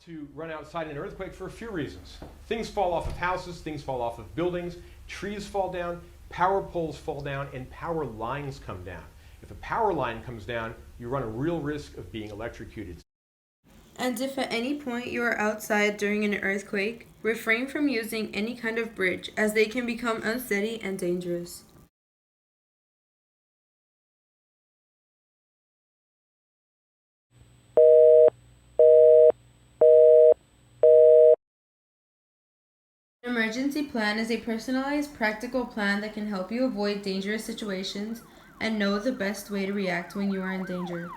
To run outside in an earthquake for a few reasons. Things fall off of houses, things fall off of buildings, trees fall down, power poles fall down, and power lines come down. If a power line comes down, you run a real risk of being electrocuted. And if at any point you are outside during an earthquake, refrain from using any kind of bridge, as they can become unsteady and dangerous. An emergency plan is a personalized, practical plan that can help you avoid dangerous situations and know the best way to react when you are in danger.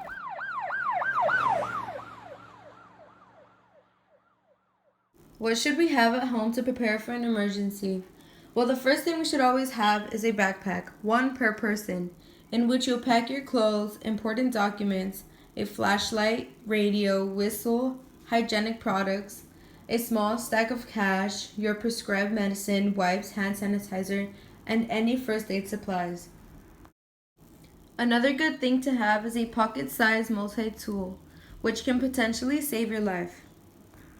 What should we have at home to prepare for an emergency? Well, the first thing we should always have is a backpack, one per person, in which you'll pack your clothes, important documents, a flashlight, radio, whistle, hygienic products, a small stack of cash, your prescribed medicine, wipes, hand sanitizer, and any first aid supplies. Another good thing to have is a pocket-sized multi-tool, which can potentially save your life.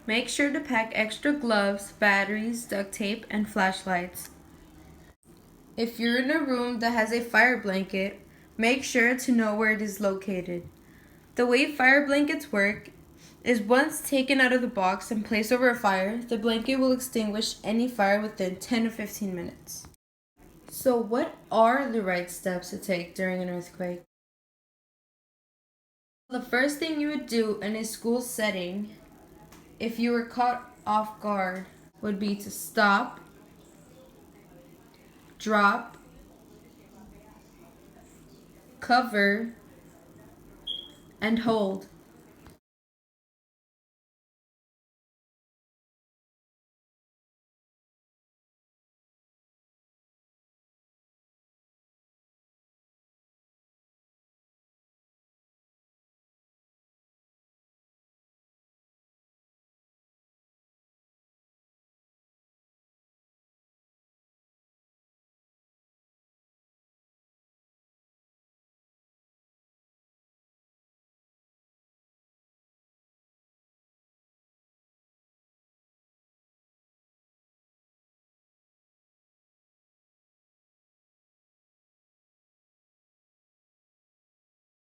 Make sure to pack extra gloves, batteries, duct tape, and flashlights. If you're in a room that has a fire blanket, make sure to know where it is located. The way fire blankets work is once taken out of the box and placed over a fire, the blanket will extinguish any fire within 10 to 15 minutes. So what are the right steps to take during an earthquake? The first thing you would do in a school setting, if you were caught off guard, would be to stop, drop, cover, and hold.